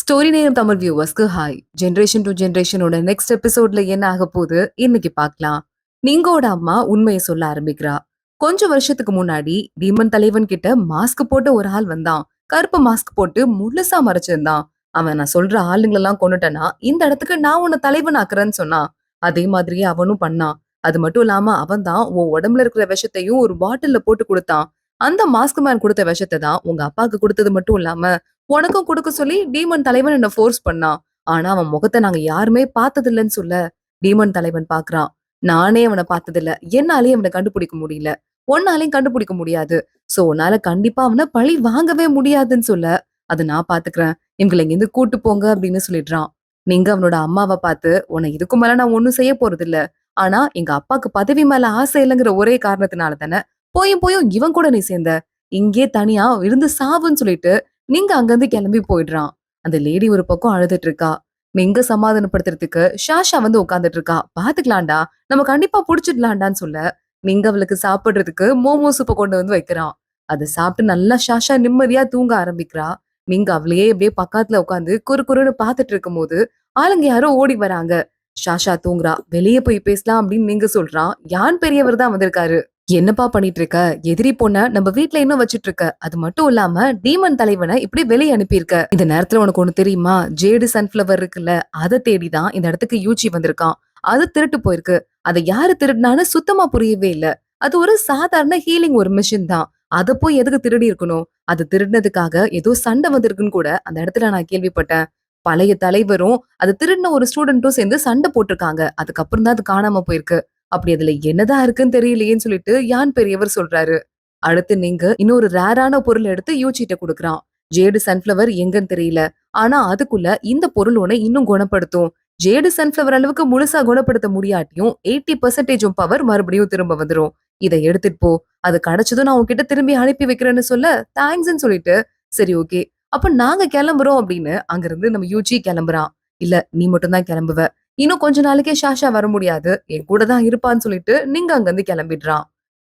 Story நேரம் தமிழ் வியூவர்ஸ்க்கு hi. Generation to ஜென்ரேஷனோட நெக்ஸ்ட் எபிசோட்ல என்ன ஆக போகுது இன்னைக்கு பார்க்கலாம். நீங்கோட அம்மா உண்மையை சொல்ல ஆரம்பிக்கிறா. கொஞ்சம் வருஷத்துக்கு முன்னாடி டீமன் தலைவன் கிட்ட மாஸ்க் போட்ட ஒரு ஆள் வந்தான். கருப்பு மாஸ்க் போட்டு முழுசா மறைச்சிருந்தான். அவன் நான் சொல்ற ஆளுங்களெல்லாம் கொண்டுட்டனா இந்த இடத்துக்கு நான் உன்னை தலைவன் ஆக்குறேன்னு சொன்னான். அதே மாதிரியே அவனும் பண்ணான். அது மட்டும் இல்லாம அவன் தான் உன் உடம்புல இருக்கிற விஷத்தையும் ஒரு பாட்டில்ல போட்டு கொடுத்தான். அந்த மாஸ்க் மேன் கொடுத்த விஷத்தை தான் உங்க அப்பாவுக்கு கொடுத்தது மட்டும் இல்லாம உனக்கும் கொடுக்க சொல்லி டீமன் தலைவன் என்ன ஃபோர்ஸ் பண்ணான். ஆனா அவன் முகத்தை நாங்க யாருமே பார்த்ததில்லைன்னு சொல்ல டீமன் தலைவன் பாக்குறான். நானே அவனை பார்த்ததில்ல, என்னாலயும் அவனை கண்டுபிடிக்க முடியல, உன்னாலையும் கண்டுபிடிக்க முடியாது. சோ உன்னால கண்டிப்பா அவனை பழி வாங்கவே முடியாதுன்னு சொல்ல அதை நான் பாத்துக்கிறேன், இவங்களை இங்கிருந்து கூட்டு போங்க அப்படின்னு சொல்லிடுறான். நீங்க அவனோட அம்மாவை பார்த்து உன்னை இதுக்கு மேல நான் ஒண்ணும் செய்ய போறது இல்ல, ஆனா எங்க அப்பாக்கு பதவி மேல ஆசை இல்லைங்கிற ஒரே காரணத்தினால தானே போயும் போயும் இவன் கூட நீ சேர்ந்த, இங்கே தனியா இருந்து சாவுன்னு சொல்லிட்டு நீங்க அங்கிருந்து கிளம்பி போயிடுறான். அந்த லேடி ஒரு பக்கம் அழுதுட்டு இருக்கா. நீங்க சமாதானப்படுத்துறதுக்கு ஷாஷா வந்து உட்கார்ந்துட்டு இருக்கா. பாத்துக்கலாம்டா, நம்ம கண்டிப்பா புடிச்சிடலாம்டான்னு சொல்ல நீங்க அவளுக்கு சாப்பிடுறதுக்கு மோமோ சூப்ப கொண்டு வந்து வைக்கிறான். அதை சாப்பிட்டு நல்லா ஷாஷா நிம்மதியா தூங்க ஆரம்பிக்கிறா. நீங்க அவளையே அப்படியே பக்கத்துல உட்காந்து குறுன்னு பாத்துட்டு இருக்கும் போது ஆளுங்க யாரோ ஓடி வராங்க. ஷாஷா தூங்குறா. வெளியே போய் பேசலாம் அப்படின்னு நீங்க சொல்றான். யான் பெரியவர் தான் வந்திருக்காரு. என்னப்பா பண்ணிட்டு இருக்க? எதிரி பொண்ண நம்ம வீட்ல இன்னும் வச்சிட்டு இருக்க. அது மட்டும் இல்லாம டீமன் தலைவனை இப்படி வெளியே அனுப்பியிருக்க. இந்த நேரத்துல உனக்கு ஒண்ணு தெரியுமா? ஜேடு சன்ஃபிளவர் இருக்குல்ல, அதை தேடிதான் இந்த இடத்துக்கு யூச்சி வந்திருக்கான். அது திருட்டு போயிருக்கு. அதை யாரு திருடினான்னு சுத்தமா புரியவே இல்ல. அது ஒரு சாதாரண ஹீலிங் ஒரு மிஷின் தான். அத போய் எதுக்கு திருடி இருக்கணும்? அது திருடினதுக்காக ஏதோ சண்டை வந்திருக்குன்னு கூட அந்த இடத்துல நான் கேள்விப்பட்டேன். பழைய தலைவரும் அது திருடின ஒரு ஸ்டூடெண்ட்டும் சேர்ந்து சண்டை போட்டிருக்காங்க. அதுக்கப்புறம் தான் அது காணாம போயிருக்கு. அப்படி அதுல என்னதான் இருக்குன்னு தெரியலையேன்னு சொல்லிட்டு யான் பெரியவர் சொல்றாரு. அடுத்து நீங்க இன்னொரு ரேரான பொருள் எடுத்து யூச்சிட்ட குடுக்குறான். ஜேடு சன்ஃபிளவர் எங்கன்னு தெரியல, ஆனா அதுக்குள்ள இந்த பொருள் உன்னை இன்னும் குணப்படுத்தும். ஜேடு சன்ஃபிளவர் அளவுக்கு முழுசா குணப்படுத்த முடியாட்டியும் 80% பவர் மறுபடியும் திரும்ப வந்துரும். இதை எடுத்துட்டு போ. அது கிடைச்சதும் நான் உன்கிட்ட திரும்பி அனுப்பி வைக்கிறேன்னு சொல்ல தேங்க்ஸ்ன்னு சொல்லிட்டு சரி ஓகே அப்ப நாங்க கிளம்புறோம் அப்படின்னு அங்கிருந்து நம்ம யூஜி கிளம்புறான். இல்ல நீ மட்டும் தான் கிளம்புவ, இன்னும் கொஞ்ச நாளைக்கே ஷாஷா வர முடியாது, என் கூட தான் இருப்பான்னு சொல்லிட்டு நீங்க அங்கிருந்து கிளம்பிடுறான்.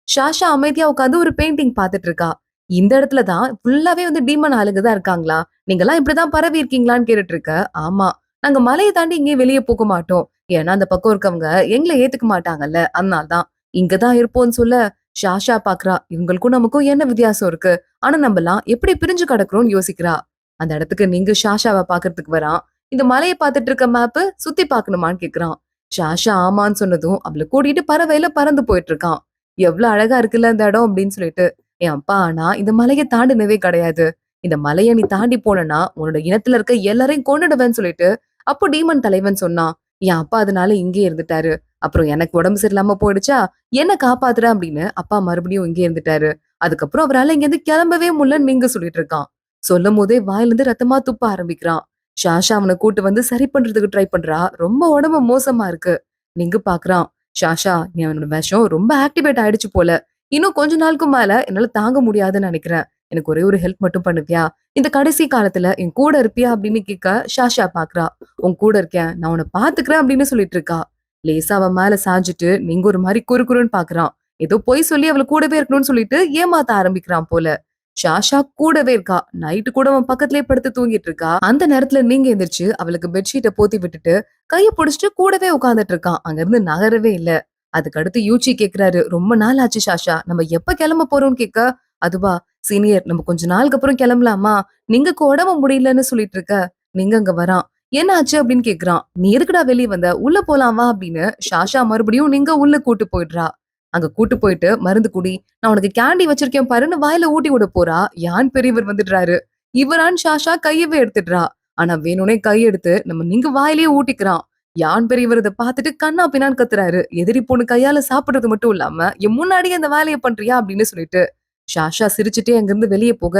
ஷாஷா அமைதியா உட்காந்து ஒரு பெயிண்டிங் பாத்துட்டு இருக்கா. இந்த இடத்துலதான் ஃபுல்லாவே வந்து டீமன் ஆளுங்க தான் இருக்காங்களா? நீங்க எல்லாம் இப்படிதான் பரவி இருக்கீங்களான்னு கேட்டுட்டு இருக்க. ஆமா, நாங்க மலையை தாண்டி இங்கேயும் வெளியே போக மாட்டோம். ஏன்னா அந்த பக்கம் இருக்கவங்க எங்களை ஏத்துக்க மாட்டாங்கல்ல, அதனால்தான் இங்கதான் இருப்போம்னு சொல்ல ஷாஷா பாக்குறா. இவங்களுக்கும் நமக்கும் என்ன வித்தியாசம் இருக்கு? ஆனா நம்ம எல்லாம் எப்படி பிரிஞ்சு கிடக்குறோம்னு யோசிக்கிறா. அந்த இடத்துக்கு நீங்க ஷாஷாவை பாக்குறதுக்கு வரான். இந்த மலையை பார்த்துட்டு இருக்க மேப்பு சுத்தி பாக்கணுமான்னு கேக்குறான். ஷாஷா ஆமான்னு சொன்னதும் அவளை கூட்டிட்டு பறவையில பறந்து போயிட்டு இருக்கான். எவ்வளவு அழகா இருக்குல்ல இந்த இடம் அப்படின்னு சொல்லிட்டு. என் அப்பா ஆனா இந்த மலையை தாண்டினதே கிடையாது. இந்த மலையை நீ தாண்டி போனனா உன்னோட இனத்துல இருக்க எல்லாரையும் கொன்னுடுவேன்னு சொல்லிட்டு அப்போ டீமன் தலைவன் சொன்னான். என் அப்பா அதனால இங்கே இருந்துட்டாரு. அப்புறம் எனக்கு உடம்பு சரியில்லாம போயிடுச்சா, என்ன காப்பாத்துற அப்படின்னு அப்பா மறுபடியும் இங்கே இருந்துட்டாரு. அதுக்கப்புறம் அவரால் இங்க இருந்து கிளம்பவே முடியலன்னு நீங்க சொல்லிட்டு இருக்கான். சொல்லும் போதே வாயிலிருந்து ரத்தமா துப்ப ஆரம்பிக்கிறான். ஷாஷா அவனை கூட்டு வந்து சரி பண்றதுக்கு ட்ரை பண்றா. ரொம்ப உடம்பு மோசமா இருக்கு. நீங்க பாக்குறான். ஷாஷா, என்னோட விஷம் ரொம்ப ஆக்டிவேட் ஆயிடுச்சு போல. இன்னும் கொஞ்ச நாளுக்கு மேல என்னால தாங்க முடியாதுன்னு நினைக்கிறேன். எனக்கு ஒரே ஒரு ஹெல்ப் மட்டும் பண்ணுவியா? இந்த கடைசி காலத்துல என் கூட இருப்பியா அப்படின்னு கேட்க ஷாஷா பாக்குறா. உன் கூட இருக்கேன், நான் உன்னை பாத்துக்கிறேன் அப்படின்னு சொல்லிட்டு இருக்கா. லேசா அவன் மேல சாஞ்சிட்டு நீங்க ஒரு மாதிரி குறுன்னு பாக்குறான். ஏதோ பொய் சொல்லி அவளை கூடவே இருக்கணும்னு சொல்லிட்டு ஏமாத்த ஆரம்பிக்கிறான் போல. ஷாஷா கூடவே இருக்கா. நைட்டு கூட அவன் பக்கத்திலேயே படுத்து தூங்கிட்டு இருக்கா. அந்த நேரத்துல நீங்க எந்திரிச்சு அவளுக்கு பெட்ஷீட்டை போத்தி விட்டுட்டு கைய புடிச்சிட்டு கூடவே உட்கார்ந்துட்டு இருக்கான். அங்க இருந்து நகரவே இல்ல. அதுக்கு அடுத்து யூச்சி கேக்குறாரு. ரொம்ப நாள் ஆச்சு ஷாஷா, நம்ம எப்ப கிளம்ப போறோம்னு கேட்க, அதுவா சீனியர், நம்ம கொஞ்ச நாளுக்கு அப்புறம் கிளம்பலாமா? நீங்க உடம்பு முடியலன்னு சொல்லிட்டு இருக்க. நீங்க அங்க வரான். என்ன ஆச்சு அப்படின்னு கேக்குறான். நீ எதுக்குடா வெளியே வந்த, உள்ள போலாம் வா அப்படின்னு ஷாஷா மறுபடியும் நீங்க உள்ள கூட்டு போயிடுறா. அங்க கூட்டு போயிட்டு மருந்து குடி, நான் உனக்கு கேண்டி வச்சிருக்கேன் பாருன்னு வாயில ஊட்டி விட போறா. யான் பெரியவர் வந்துடுறாரு. இவரான் ஷாஷா கையவே எடுத்துடுறா. ஆனா வேணும்னே கையெடுத்து நம்ம நீங்க வாயிலேயே ஊட்டிக்கிறான். யான் பெரியவர் இதை பார்த்துட்டு கண்ணா பின்னான்னு கத்துறாரு. எதிரி பொண்ணு கையால சாப்பிடுறது மட்டும் இல்லாம என் முன்னாடியே அந்த வேலையை பண்றியா அப்படின்னு சொல்லிட்டு ஷாஷா சிரிச்சுட்டே அங்கிருந்து வெளியே போக,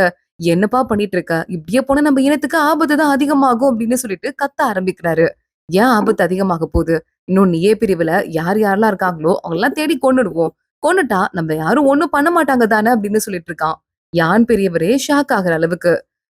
என்னப்பா பண்ணிட்டு இருக்க, இப்படியே போனா நம்ம இனத்துக்கு ஆபத்து தான் அதிகமாகும் அப்படின்னு சொல்லிட்டு கத்த ஆரம்பிக்கிறாரு. ஏன் ஆபத்து அதிகமாக போகுது? இன்னும் நீயே பிரிவுல யார் யாரெல்லாம் இருக்காங்களோ அவங்க எல்லாம் தேடி கொன்னுடுவோம். கொன்னுட்டா நம்ம யாரும் ஒண்ணும் பண்ண மாட்டாங்க தானே அப்படின்னு சொல்லிட்டு இருக்கான். யான் பெரியவரே ஷாக் ஆகுற அளவுக்கு.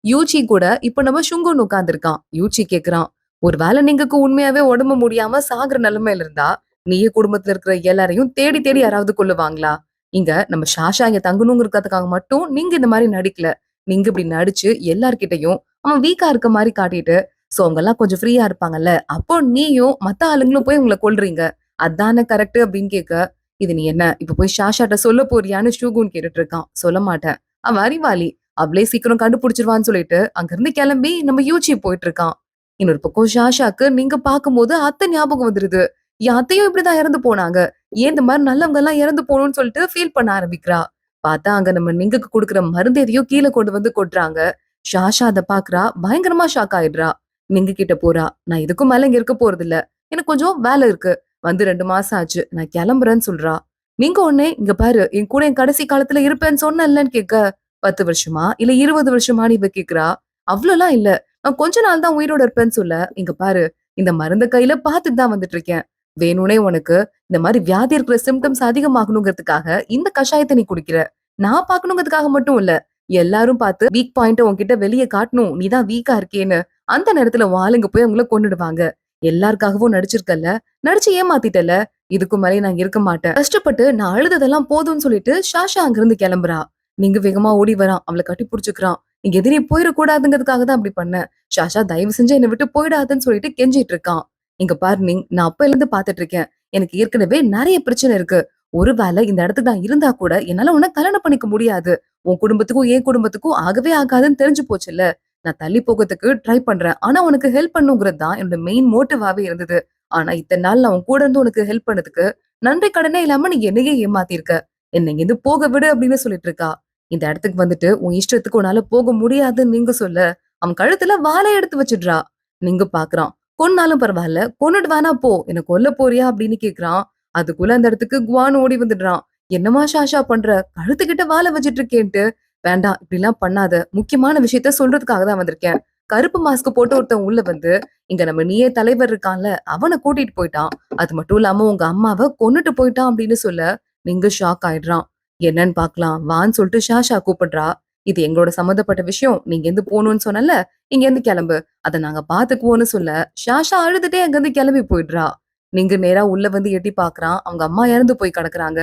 யூச்சி கூட இப்ப நம்ம ஷுங்குன்னு உட்கார்ந்துருக்கான். யூச்சி கேக்குறான். ஒருவேளை நீங்களுக்கு உண்மையாவே உடம்பு முடியாம சாகுற நிலைமையில இருந்தா நீயே குடும்பத்துல இருக்கிற எல்லாரையும் தேடி தேடி யாராவது கொல்லுவாங்களா? இங்க நம்ம ஷாஷா இங்க தங்கணுங்கிறதுக்காக மட்டும் நீங்க இந்த மாதிரி நடிக்கல. நீங்க இப்படி நடிச்சு எல்லார்கிட்டயும் அவன் வீக்கா இருக்க மாதிரி காட்டிட்டு, சோ அவங்க எல்லாம் கொஞ்சம் ஃப்ரீயா இருப்பாங்கல்ல, அப்போ நீயும் மத்த ஆளுங்களும் போய் உங்கள கொல்றீங்க. அதானே கரெக்ட் அப்படின்னு கேட்க, இது நீ என்ன இப்ப போய் ஷாஷாட்ட சொல்ல போறியான்னு ஷூகுன் கேட்டுட்டு இருக்கான். சொல்ல மாட்டேன். அவன் அறிவாளி. அவளே சீக்கிரம் கண்டுபிடிச்சிருவான்னு சொல்லிட்டு அங்கிருந்து கிளம்பி நம்ம யூஜி போயிட்டு இருக்கான். இன்னொரு பக்கம் ஷாஷாக்கு நீங்க பாக்கும்போது அத்தை ஞாபகம் வந்துருது. என் அத்தையும் இப்படிதான் இறந்து போனாங்க. ஏன் இந்த மாதிரி நல்லவங்க எல்லாம் இறந்து போகணும்னு சொல்லிட்டு ஃபீல் பண்ண ஆரம்பிக்கிறா. பார்த்தா அங்க நம்ம நிங்குக்கு குடுக்குற மருந்து எதையோ கீழே கொண்டு வந்து கொட்டுறாங்க. ஷாஷா அத பாக்குறா. பயங்கரமா ஷாக் ஆயிடுறா. நிங்கு கிட்ட போறா. நான் இதுக்கும் மேல இங்க இருக்க போறது இல்ல. எனக்கு கொஞ்சம் வேலை இருக்கு. வந்து 2 மாசம் ஆச்சு. நான் கிளம்புறேன்னு சொல்றா. நீங்க உடனே இங்க பாரு என் கூட என் கடைசி காலத்துல இருப்பேன்னு சொன்னேன்லன்னு கேட்க, 10 வருஷமா இல்ல 20 வருஷமான்னு இவ கேக்குறா. அவ்வளவுலாம் இல்ல. நான் கொஞ்ச நாள் தான் உயிரோட இருப்பேன்னு சொல்ல, இங்க பாரு இந்த மருந்த கையில பாத்துட்டு தான் வந்துட்டு இருக்கேன். வேணும்னே உனக்கு இந்த மாதிரி வியாதி இருக்கிற சிம்டம்ஸ் அதிகமாகணுங்கிறதுக்காக இந்த கஷாயத்தை நீ குடிக்கிற. நான் பாக்கணுங்கிறதுக்காக மட்டும் இல்ல. எல்லாரும் பார்த்து வீக் பாயிண்ட் உன்கிட்ட வெளியே காட்டணும். நீதான் வீக்கா இருக்கேன்னு. அந்த நேரத்துல உன் ஆளுங்க போய் உங்களை கொன்னுடுவாங்க. எல்லாருக்காகவும் நடிச்சிருக்கல்ல, நடிச்சு ஏமாத்திட்டல. இதுக்கு மேலே நான் இருக்க மாட்டேன். கஷ்டப்பட்டு நான் அழுததெல்லாம் போதும்னு சொல்லிட்டு ஷாஷா அங்கிருந்து கிளம்புறா. நீங்க வேகமா ஓடி வரான். அவளை கட்டி புடிச்சுக்கிறான். நீங்க எதிரே போயிடக்கூடாதுங்கிறதுக்காக தான் அப்படி பண்ணேன். ஷாஷா தயவு செஞ்சு என்னை விட்டு போயிடாதுன்னு சொல்லிட்டு கெஞ்சிட்டு இருக்கான். இங்க பாரு நான் அப்பையில இருந்து பாத்துட்டு இருக்கேன். எனக்கு ஏற்கனவே நிறைய பிரச்சனை இருக்கு. ஒருவேளை இந்த இடத்துக்கு நான் இருந்தா கூட என்னால உன்னை கல்யாணம் பண்ணிக்க முடியாது. உன் குடும்பத்துக்கும் என் குடும்பத்துக்கும் ஆகவே ஆகாதுன்னு தெரிஞ்சு போச்சுல்ல. நான் தள்ளி போகிறதுக்கு ட்ரை பண்றேன். ஆனா உனக்கு ஹெல்ப் பண்ணுங்கிறது தான் என்னோட மெயின் மோட்டிவாவே இருந்தது. ஆனா இத்தனை நாள் நான் உன் கூட இருந்து உனக்கு ஹெல்ப் பண்ணதுக்கு நன்றி கடனே இல்லாம நீ என்னையே ஏமாத்திருக்க. என்னை இங்கிருந்து போக விடு அப்படின்னு சொல்லிட்டு இருக்கா. இந்த இடத்துக்கு வந்துட்டு உன் இஷ்டத்துக்கு உன்னால போக முடியாதுன்னு நீங்க சொல்ல, அவன் கழுத்துல வாளை எடுத்து வச்சிடுறா. நீங்க பாக்குறான். கொன்னாலும் பரவாயில்ல, கொன்னுட்டு வேணா போ, என்ன கொல்ல போறியா அப்படின்னு கேக்குறான். அதுக்குள்ள அந்த இடத்துக்கு குவான் ஓடி வந்துடுறான். என்னமா ஷாஷா பண்ற, கழுத்துக்கிட்ட வாழ வச்சிட்டு இருக்கேன்ட்டு. வேண்டாம் இப்படி எல்லாம் பண்ணாத, முக்கியமான விஷயத்த சொல்றதுக்காக தான் வந்திருக்கேன். கருப்பு மாஸ்க் போட்டு ஒருத்தன் உள்ள வந்து, இங்க நம்ம நீயே தலைவர் இருக்கான்ல, அவனை கூட்டிட்டு போயிட்டான். அது மட்டும் இல்லாம உங்க அம்மாவை கொன்னுட்டு போயிட்டான் அப்படின்னு சொல்ல, நீங்க ஷாக் ஆயிடுறான். என்னன்னு பாக்கலாம் வான்னு சொல்லிட்டு ஷாஷா கூப்பிடுறா. இது எங்களோட சம்மந்தப்பட்ட விஷயம். நீங்க எந்த போகணும்னு சொன்னல, இங்க இருந்து கிளம்பு, அதை நாங்க பாத்துக்குவோம்னு சொல்ல, ஷாஷா அழுதுட்டே அங்க இருந்து கிளம்பி போயிடுறா. நீங்க நேரா உள்ள வந்து எட்டி பாக்குறான். அவங்க அம்மா இறந்து போய் கிடக்குறாங்க.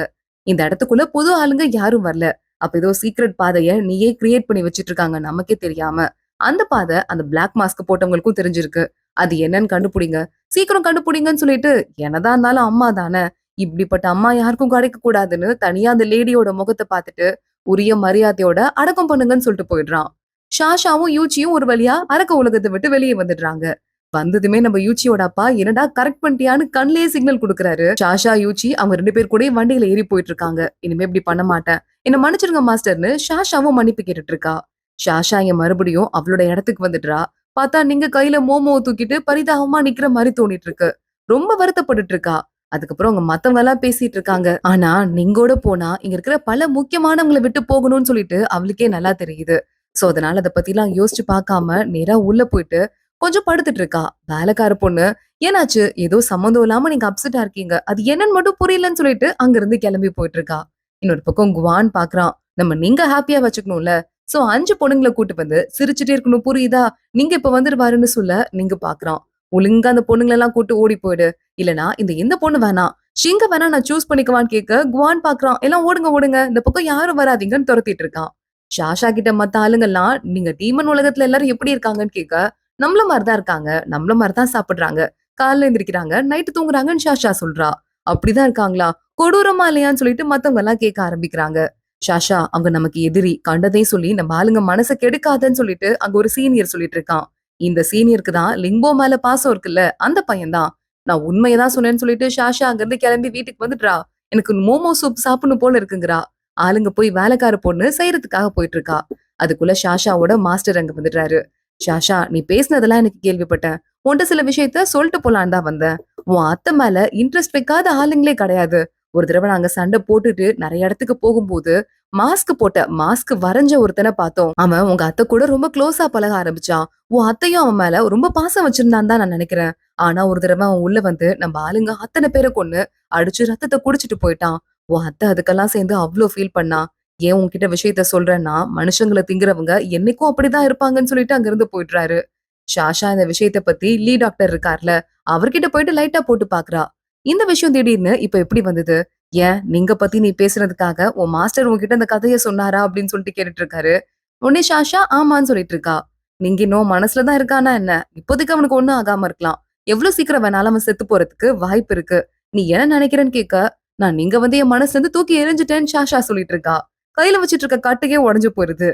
இந்த இடத்துக்குள்ள புது ஆளுங்க யாரும் வரல. அப்ப ஏதோ சீக்ரெட் பாதைய நீயே கிரியேட் பண்ணி வச்சிட்டு இருக்காங்க நமக்கே தெரியாம. அந்த பாதை அந்த பிளாக் மாஸ்க் போட்டவங்களுக்கும் தெரிஞ்சிருக்கு. அது என்னன்னு கண்டுபிடிங்க, சீக்கிரம் கண்டுபிடிங்கன்னு சொல்லிட்டு, என்னதான் இருந்தாலும் அம்மா தானே, இப்படிப்பட்ட அம்மா யாருக்கும் கிடைக்க கூடாதுன்னு தனியா அந்த லேடியோட முகத்தை பார்த்துட்டு உரிய மரியாதையோட அடக்கம் பண்ணுங்கன்னு சொல்லிட்டு போயிடுறான். ஷாஷாவும் யூச்சியும் ஒரு வழியா அரக்க உலகத்தை விட்டு வெளியே வந்துடுறாங்க. வந்ததுமே நம்ம யூச்சியோட அப்பா என்னடா கரெக்ட் பண்ணிட்டியான்னு கண்ணிலேயே சிக்னல் கொடுக்குறாரு. ஷாஷா யூச்சி அவங்க 2 பேர் கூட வண்டியில ஏறி போயிட்டு இருக்காங்க. இனிமே இப்படி பண்ண மாட்டேன், என்ன மன்னிச்சிருங்க மாஸ்டர்னு ஷாஷாவும் மன்னிப்பு கேட்டுட்டு இருக்கா. ஷாஷா என் மறுபடியும் அவளோட இடத்துக்கு வந்துடுறா. பார்த்தா நீங்க கையில மோமோவை தூக்கிட்டு பரிதாபமா நிக்கிற மாதிரி தோணிட்டு இருக்கு. ரொம்ப வருத்தப்பட்டுட்டு இருக்கா. அதுக்கப்புறம் அவங்க மத்தவங்க எல்லாம் பேசிட்டு இருக்காங்க. ஆனா நீங்கோட போனா இங்க இருக்கிற பல முக்கியமானவங்களை விட்டு போகணும்னு சொல்லிட்டு அவளுக்கே நல்லா தெரியுது. சோ அதனால அதை பத்தி எல்லாம் யோசிச்சு பார்க்காம நேரா உள்ள போயிட்டு கொஞ்சம் படுத்துட்டு இருக்கா. வேலைக்கார பொண்ணு, ஏனாச்சு ஏதோ சம்மந்தம் இல்லாம நீங்க அப்செட்டா இருக்கீங்க, அது என்னன்னு மட்டும் புரியலன்னு சொல்லிட்டு அங்க இருந்து கிளம்பி போயிட்டு இருக்கா. இன்னொரு பக்கம் குவான் பாக்குறான். நம்ம நீங்க ஹாப்பியா வச்சுக்கணும்ல, சோ 5 பொண்ணுங்களை கூட்டு வந்து சிரிச்சுட்டே இருக்கணும் புரியுதா, நீங்க இப்ப வந்துருவாருன்னு சொல்ல நீங்க பாக்குறான். ஒழுங்கா அந்த பொண்ணுங்களை எல்லாம் கூட்டு ஓடி போயிடு, இல்லனா இந்த எந்த பொண்ணு வேணாம் ஷிங்க வேணா நான் சூஸ் பண்ணிக்குவான்னு கேட்க குவான் பாக்குறான். எல்லாம் ஓடுங்க ஓடுங்க, இந்த பக்கம் யாரும் வராதீங்கன்னு துரத்திட்டு இருக்கான். ஷாஷா கிட்ட மத்த ஆளுங்கெல்லாம் நீங்க டீமன் உலகத்துல எல்லாரும் எப்படி இருக்காங்கன்னு கேட்க, நம்மள மாதிரிதான் இருக்காங்க, நம்மள மாதிரிதான் சாப்பிடுறாங்க, காலைல எந்திரிக்கிறாங்க, நைட்டு தூங்குறாங்கன்னு ஷாஷா சொல்றா. அப்படிதான் இருக்காங்களா, கொடூரமா இல்லையான்னு சொல்லிட்டு மத்தவங்க எல்லாம் கேட்க ஆரம்பிக்கிறாங்க. ஷாஷா அவங்க நமக்கு எதிரி, கண்டதையும் சொல்லி நம்ம ஆளுங்க மனசை கெடுக்காதன்னு சொல்லிட்டு அங்க ஒரு சீனியர் சொல்லிட்டு இருக்கான். இந்த சீனியருக்கு தான் லிங்கோ மேல பாசம் இருக்குல்ல, அந்த பையன்தான். நான் உண்மையதான் சொன்னேன்னு சொல்லிட்டு ஷாஷா அங்க இருந்து கிளம்பி வீட்டுக்கு வந்துடுறா. எனக்கு மோமோ சூப் சாப்பிடணும் போல இருக்குங்கிறா. ஆளுங்க போய் வேலைக்கார பொண்ணு செய்யறதுக்காக போயிட்டு இருக்கா. அதுக்குள்ள ஷாஷாவோட மாஸ்டர் அங்க வந்துடுறாரு. ஷாஷா நீ பேசினதெல்லாம் எனக்கு கேள்விப்பட்டேன். உன்கிட்ட சில விஷயத்த சொல்லிட்டு போலான்னு தான் வந்தேன். உன் அத்தை மேல இன்ட்ரெஸ்ட் வைக்காத ஆளுங்களே கிடையாது. ஒரு தடவை நாங்க சண்டை போட்டுட்டு நிறைய இடத்துக்கு போகும்போது மாஸ்க் வரைஞ்ச ஒருத்தனை பார்த்தோம். அவன் உங்க அத்தை கூட ரொம்ப க்ளோஸா பழக ஆரம்பிச்சான். உன் அத்தையும் அவன் மேல ரொம்ப பாசம் வச்சிருந்தான்னு தான் நான் நினைக்கிறேன். ஆனா ஒரு தடவை அவன் உள்ள வந்து நம்ம ஆளுங்க அத்தனை பேரை கொன்னு அடிச்சு ரத்தத்தை குடிச்சிட்டு போயிட்டான். உன் அத்தை அதுக்கெல்லாம் சேர்ந்து அவ்வளோ ஃபீல் பண்ணா. ஏன் உன்கிட்ட விஷயத்த சொல்றேன்னா, மனுஷங்களை திங்குறவங்க என்னைக்கும் அப்படிதான் இருப்பாங்கன்னு சொல்லிட்டு அங்கிருந்து போயிடுறாரு. ஷாஷா இந்த விஷயத்த பத்தி டாக்டர் இருக்கார்ல, அவர்கிட்ட போயிட்டு லைட்டா போட்டு பாக்குறா. இந்த விஷயம் திடீர்னு இப்ப எப்படி வந்தது? ஏன் நீங்க பத்தி நீ பேசுறதுக்காக உன் மாஸ்டர் உன்கிட்ட இந்த கதைய சொன்னாரா அப்படின்னு சொல்லிட்டு கேட்டுட்டு இருக்காரு. உடனே ஷாஷா ஆமான்னு சொல்லிட்டு இருக்கா. நீங்க இன்னும் மனசுலதான் இருக்கானா என்ன? இப்போதைக்கு அவனுக்கு ஒண்ணும் ஆகாம இருக்கலாம். எவ்வளவு சீக்கிரம் வேணாலும் அவன் செத்து போறதுக்கு வாய்ப்பு இருக்கு. நீ என்ன நினைக்கிறேன்னு கேட்க, நான் நீங்க என் மனசுல இருந்து தூக்கி எறிஞ்சிட்டேன்னு ஷாஷா சொல்லிட்டு இருக்கா. கையில வச்சிட்டு இருக்க கட்டையே உடைஞ்சு போயிருது.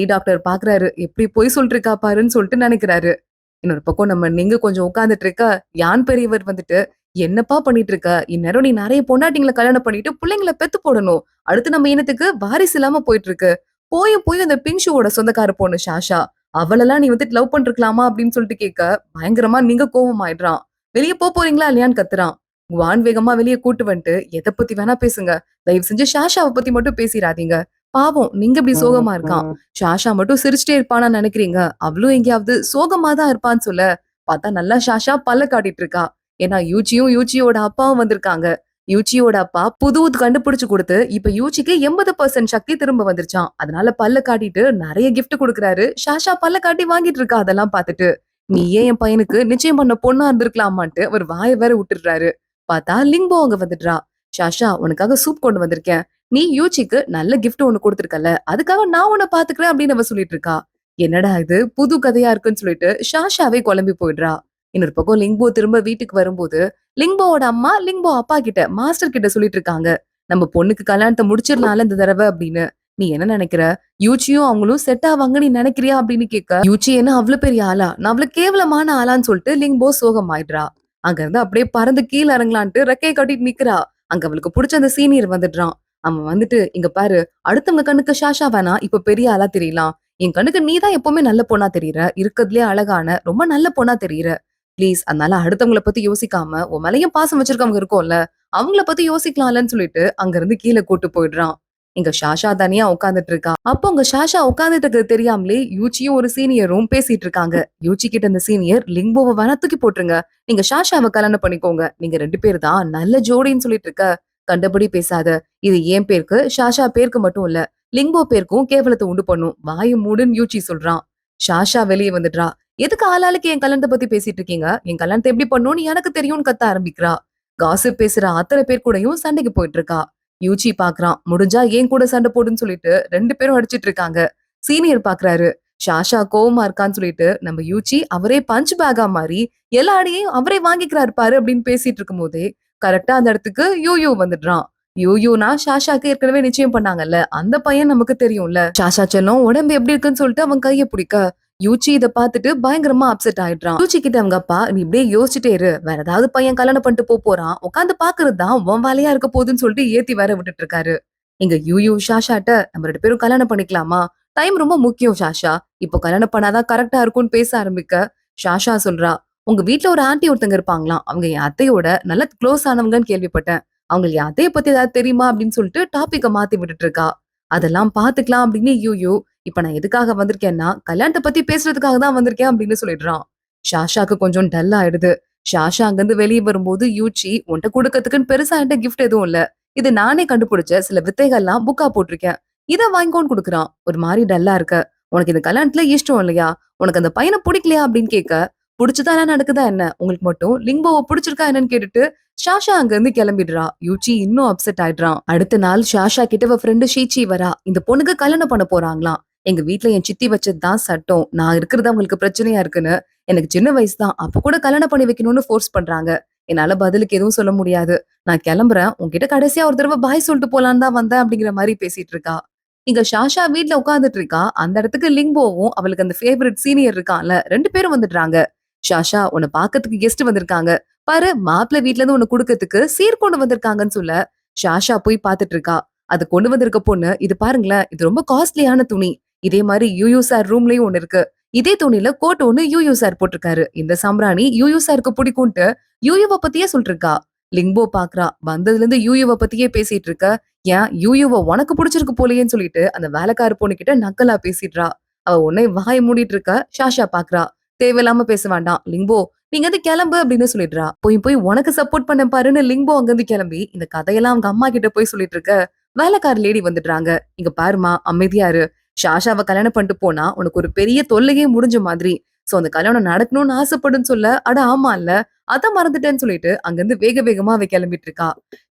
டாக்டர் பாக்குறாரு. எப்படி பொய் சொல்லிட்டு இருக்கா பாருன்னு சொல்லிட்டு நினைக்கிறாரு. இன்னொரு பக்கம் நம்ம நீங்க கொஞ்சம் உட்கார்ந்துட்டு இருக்க, யான் பெரியவர் வந்துட்டு, "என்னப்பா பண்ணிட்டு இருக்க? இந்நேரம் நீ நெறைய பொண்டாட்டிங்கள கல்யாணம் பண்ணிட்டு புள்ளைங்கள பெத்து போடணும். அடுத்து நம்ம இனத்துக்கு வாரிசு இல்லாம போயிட்டு இருக்கு. போயும் போய் அந்த பிங்ஷுவோட சொந்தக்கார பொண்ணு ஷாஷா. அவளெல்லாம் நீ வந்துட்டு லவ் பண்ணிருக்கலாமா?" அப்படின்னு சொல்லிட்டு கேட்க, பயங்கரமா நீங்க கோவமாயிடுறான். "வெளிய போறீங்களா இல்லையான்னு?" கத்துறான். வான் வேகமா வெளிய கூட்டு வந்துட்டு, "எத பத்தி வேணா பேசுங்க. தயவு செஞ்சு ஷாஷாவ பத்தி மட்டும் பேசிறாதீங்க. பாவம் நீங்க இப்படி சோகமா இருக்கான். ஷாஷா மட்டும் சிரிச்சுட்டே இருப்பானா நினைக்கிறீங்க? அவளும் எங்கேயாவது சோகமா தான் இருப்பான்னு சொல்ல, பார்த்தா நல்லா ஷாஷா பல்ல காட்டிட்டு இருக்கா. ஏன்னா யூச்சியோட அப்பாவும் வந்திருக்காங்க. யூச்சியோட அப்பா புது கண்டுபிடிச்சு கொடுத்து, இப்ப யூச்சிக்கு 80% சக்தி திரும்ப வந்துருச்சாம். அதனால பல்ல காட்டிட்டு நெறைய கிஃப்ட் குடுக்குறாரு. ஷாஷா பல்ல காட்டி வாங்கிட்டு இருக்கா அதெல்லாம் பார்த்துட்டு. "நீ ஏன் என் பையனுக்கு நிச்சயம் பண்ண பொண்ணா இருந்திருக்கலாமான்ட்டு" அவர் வாய வேற விட்டுடுறாரு. பார்த்தா லிங்போ அங்க வந்துடுறா. "ஷாஷா உனக்காக சூப் கொண்டு வந்திருக்கேன். நீ யூச்சிக்கு நல்ல கிஃப்ட் ஒண்ணு குடுத்திருக்கல. அதுக்காக நான் உன்ன பாத்துக்கிறேன்" அப்படின்னு அவ சொல்லிட்டு இருக்கா. என்னடா இது புது கதையா இருக்குன்னு சொல்லிட்டு ஷாஷாவே குழம்பி போயிடுறா. இன்னொரு பக்கம் லிங்போ திரும்ப வீட்டுக்கு வரும்போது, லிங்போவோட அம்மா லிங்போ அப்பா கிட்ட மாஸ்டர் கிட்ட சொல்லிட்டு இருக்காங்க. "நம்ம பொண்ணுக்கு கல்யாணத்தை முடிச்சிடலாம்ல இந்த தடவை" அப்படின்னு. "நீ என்ன நினைக்கிற? யூச்சியும் அவங்களும் செட் ஆவாங்க நீ நினைக்கிறியா?" அப்படின்னு கேட்க, "யூச்சி என்ன அவ்வளவு பெரிய ஆளா? நான் அவ்வளவு கேவலமான ஆளான்னு" சொல்லிட்டு லிங்போ சோகமாயிடுறா. அங்க இருந்து அப்படியே பறந்து கீழ இறங்கலான்ட்டு ரெக்கைய கட்டிட்டு நிக்கிறா. அங்க அவளுக்கு புடிச்ச அந்த சீனியர் வந்துடுறான். அவன் வந்துட்டு, "இங்க பாரு, அடுத்தவங்க கண்ணுக்கு ஷாஷா வேணா இப்ப பெரிய ஆளா தெரியலாம். என் கண்ணுக்கு நீ தான் எப்பவுமே நல்ல பொண்ணா தெரியற. இருக்கறதுலயே அழகான ரொம்ப நல்ல பொண்ணா தெரியற. ப்ளீஸ் அதனால அடுத்தவங்கள பத்தி யோசிக்காம உன் மேலயும் பாசம் வச்சிருக்கவங்க இருக்கும்ல, அவங்கள பத்தி யோசிக்கலாம்லன்னு" சொல்லிட்டு அங்க இருந்து கீழ கூட்டு போயிடுறான். இங்க ஷாஷா தனியா உட்கார்ந்துட்டு இருக்கா. அப்போ அங்க ஷாஷா உட்கார்ந்துட்டு இருக்கிறது தெரியாமலே யூச்சியும் ஒரு சீனியரும் பேசிட்டு இருக்காங்க. யூச்சி கிட்ட அந்த சீனியர், "லிம்போவ வேணா தூக்கி போட்டுருங்க. நீங்க ஷாஷாவ கல்யாணம் பண்ணிக்கோங்க. நீங்க 2 பேர் தான் நல்ல ஜோடின்னு சொல்லிட்டு இருக்க. கண்டபடி பேசாத. இது என் பேருக்கு, ஷாஷா பேருக்கு மட்டும் இல்ல. லிங்கோ பேருக்கும் கேவலத்தை உண்டு பண்ணும். வாய மூடுன்னு" யூச்சி சொல்றான். ஷாஷா வெளியே வந்துடுறா. "எதுக்கு ஆளாளுக்கு என் கல்யாணத்தை பத்தி பேசிட்டு இருக்கீங்க? என் கல்யாணத்தை எப்படி பண்ணணும்னு எனக்கு தெரியும்னு" கத்த ஆரம்பிக்கிறா. காசிப் பேசுற அத்தனை பேர் கூடயும் சண்டைக்கு போயிட்டு இருக்கா. யூச்சி பாக்குறான். முடிஞ்சா ஏன் கூட சண்டை போடுன்னு சொல்லிட்டு 2 பேரும் அடிச்சிட்டு இருக்காங்க. சீனியர் பாக்குறாரு. ஷாஷா கோவமா இருக்கான்னு சொல்லிட்டு நம்ம யூச்சி அவரே பஞ்ச் பேக்கா மாறி எல்லா அடியையும் அவரே வாங்கிக்கிறாரு பாரு அப்படின்னு பேசிட்டு இருக்கும் போதே கரெக்டா அந்த இடத்துக்கு யூ வந்துடுறான். யூனா ஷாஷாக்கு ஏற்கனவே நிச்சயம் பண்ணாங்கல்ல, அந்த பையன் நமக்கு தெரியும்ல. ஷாஷா செல்லம் உடம்பு எப்படி இருக்குன்னு சொல்லிட்டு அவன் கைய பிடிக்க, யூச்சி இத பாத்துட்டு பயங்கரமா அப்செட் ஆயிடுறான். யூச்சி கிட்ட அவங்க அப்பா, "நீ இப்படியே யோசிச்சுட்டே இரு. வேற ஏதாவது பையன் கல்யாணம் பண்ணிட்டு போறான். உட்காந்து பாக்குறது தான் உன் வேலையா இருக்க போகுதுன்னு" சொல்லிட்டு ஏத்தி வேற விட்டுட்டு இருக்காரு. இங்க யூ ஷாஷாட்ட, "நம்ம 2 பேரும் கல்யாணம் பண்ணிக்கலாமா? டைம் ரொம்ப முக்கியம் ஷாஷா. இப்போ கல்யாணம் பண்ணாதான் கரெக்டா இருக்கும்னு" பேச ஆரம்பிக்க, ஷாஷா சொல்றா, "உங்க வீட்ல ஒரு ஆன்ட்டி ஒருத்தங்க இருப்பாங்களாம். அவங்க என் அத்தையோட நல்ல க்ளோஸ் ஆனவங்கன்னு கேள்விப்பட்டேன். அவங்களுக்கு என் அத்தைய பத்தி ஏதாவது தெரியுமா?" அப்படின்னு சொல்லிட்டு டாபிக்க மாத்தி விட்டுட்டு இருக்கா. அதெல்லாம் பாத்துக்கலாம் அப்படின்னு யூ, "இப்ப நான் எதுக்காக வந்திருக்கேன்னா, கல்யாணத்த பத்தி பேசுறதுக்காக தான் வந்திருக்கேன்" அப்படின்னு சொல்லிடுறான். ஷாஷாக்கு கொஞ்சம் டல் ஆயிடுது. ஷாஷா அங்கிருந்து வெளியே வரும்போது யூச்சி, "உன்ட்ட குடுக்கறதுக்குன்னு பெருசா என்கிட்ட கிஃப்ட் எதுவும் இல்ல. இது நானே கண்டுபிடிச்ச சில வித்தைகள்லாம் புக்கா போட்டிருக்கேன். இத வாங்கிக்கோன்னு" குடுக்குறான். ஒரு மாரி டல்லா இருக்க. "உனக்கு இந்த கல்யாணத்துல இஷ்டம் இல்லையா? உனக்கு அந்த பையன புடிக்கலையா?" அப்படின்னு கேட்க, "புடிச்சுதான் என்ன நடக்குதா என்ன? உங்களுக்கு மட்டும் லிங்கோவ புடிச்சிருக்கா என்னன்னு?" கேட்டுட்டு ஷாஷா அங்க இருந்து கிளம்பிடுறா. யூச்சி இன்னும் அப்செட் ஆயிடுறான். அடுத்த நாள் ஷாஷா கிட்ட அவ ஃப்ரெண்டு ஷீச்சி வரா. "இந்த பொண்ணுக்கு கல்யாணம் பண்ண போறாங்களாம். எங்க வீட்ல என் சித்தி வச்சதுதான் சட்டம். நான் இருக்கிறது அவங்களுக்கு பிரச்சனையா இருக்குன்னு. எனக்கு சின்ன வயசு தான். அப்ப கூட கல்யாணம் பண்ணி வைக்கணும்னு ஃபோர்ஸ் பண்றாங்க. என்னால பதிலுக்கு எதுவும் சொல்ல முடியாது. நான் கிளம்புறேன். உன்கிட்ட கடைசியா ஒரு தடவை பாய் சொல்லிட்டு போலான்னு தான் வந்தேன்" அப்படிங்கிற மாதிரி பேசிட்டு இருக்கா. இங்க ஷாஷா வீட்ல உட்கார்ந்துட்டு இருக்கா. அந்த இடத்துக்கு லிம்போவும் அவளுக்கு அந்த ஃபேவரட் சீனியர் இருக்கான்ல 2 பேரும் வந்துடுறாங்க. "ஷாஷா உன்னை பாக்கறதுக்கு கெஸ்ட் வந்திருக்காங்க. பாரு மாப்பிள்ளை வீட்ல இருந்து உன்னை குடுக்கறதுக்கு சீர் கொண்டு வந்திருக்காங்கன்னு" சொல்ல, ஷாஷா போய் பாத்துட்டு இருக்கா. அது கொண்டு வந்திருக்க பொண்ணு, "இது பாருங்களேன், இது ரொம்ப காஸ்ட்லியான துணி. இதே மாதிரி யூ சார் ரூம்லயும் ஒண்ணு இருக்கு. இதே துணியில கோட் ஒண்ணு யூ சார் போட்டிருக்காரு. இந்த சாம்பிராணி யூ சாருக்கு பிடிக்கும்ட்டு" யூவ பத்தியே சொல்லிட்டு இருக்கா. லிங்கோ பாக்குறா. வந்ததுல இருந்து யூவ பத்தியே பேசிட்டு இருக்க. "ஏன் யூவ உனக்கு பிடிச்சிருக்கு போலயேன்னு" சொல்லிட்டு அந்த வேலைக்கார பொண்ணு கிட்ட நக்கலா பேசிடுறா. அவ உடனே வாய மூடிட்டு இருக்க. ஷாஷா பாக்குறா. "தேவையில்லாம பேச வேண்டாம் லிங்கோ, நீங்க வந்து கிளம்பு" அப்படின்னு சொல்லிடுறா. போய் போய் உனக்கு சப்போர்ட் பண்ண பாருன்னு லிங்கோ அங்கிருந்து கிளம்பி இந்த கதையெல்லாம் அவங்க அம்மா கிட்ட போய் சொல்லிட்டு இருக்க. வேலைக்கார லேடி வந்துடுறாங்க. "இங்க பாருமா, அமைதியா இரு. ஷாஷாவ கல்யாணம் பண்ணிட்டு போனா உனக்கு ஒரு பெரிய தொல்லையே முடிஞ்ச மாதிரி. சோ அந்த கல்யாணம் நடக்கணும்னு ஆசைப்படுன்னு" சொல்ல, "அட ஆமா இல்ல, அத மறந்துட்டேன்னு" சொல்லிட்டு அங்கிருந்து வேக வேகமா அவ கிளம்பிட்டு இருக்கா.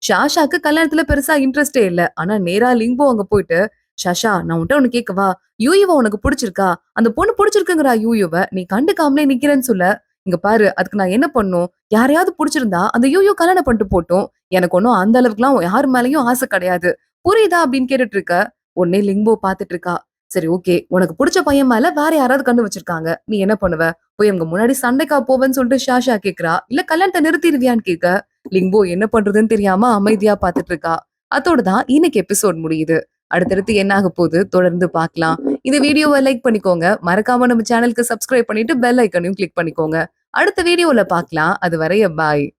ஷாஷாக்கு கல்யாணத்துல பெருசா இன்ட்ரெஸ்டே இல்ல. ஆனா நேரா லிங்கோ அங்க போயிட்டு சஷா, நான் உன்ட்ட ஒண்ணு கேட்கவா? யூயுவ உனக்கு புடிச்சிருக்கா? அந்த பொண்ணு புடிச்சிருக்குங்கிறா யூயுவ. நீ கண்டுக்காமலே நிக்கிறேன்னு சொல்ல. இங்க பாரு, அதுக்கு நான் என்ன பண்ணணும்? யாரையாவது புடிச்சிருந்தா அந்த யூயு கல்யாணம் பண்ணிட்டு போட்டும். எனக்கு ஒண்ணும் அந்த அளவுக்குலாம் யார் மேலயும் ஆசை கிடையாது. புரியுதா? அப்படின்னு கேட்டுட்டு இருக்க. உடனே லிங்கோ பாத்துட்டு இருக்கா. சரி, ஓகே. உனக்கு புடிச்ச பையன் மேல வேற யாராவது கண்ணு வச்சிருக்காங்க. நீ என்ன பண்ணுவ? போய் அவங்க முன்னாடி சண்டைக்கா போவேன்னு சொல்லிட்டு ஷாஷா கேக்குறா. இல்ல கல்யாணத்த நிறுத்திடுவியான்னு கேட்க, லிங்கோ என்ன பண்றதுன்னு தெரியாம அமைதியா பாத்துட்டு இருக்கா. அதோட தான் இன்னைக்கு எபிசோட் முடியுது. அடுத்தடுத்து என்ன ஆக போகுது தொடர்ந்து பார்க்கலாம். இந்த வீடியோவை லைக் பண்ணிக்கோங்க. மறக்காம நம்ம சேனலுக்கு சப்ஸ்கிரைப் பண்ணிட்டு பெல் ஐக்கனையும் கிளிக் பண்ணிக்கோங்க. அடுத்த வீடியோல பார்க்கலாம். அதுவரைய பாய்.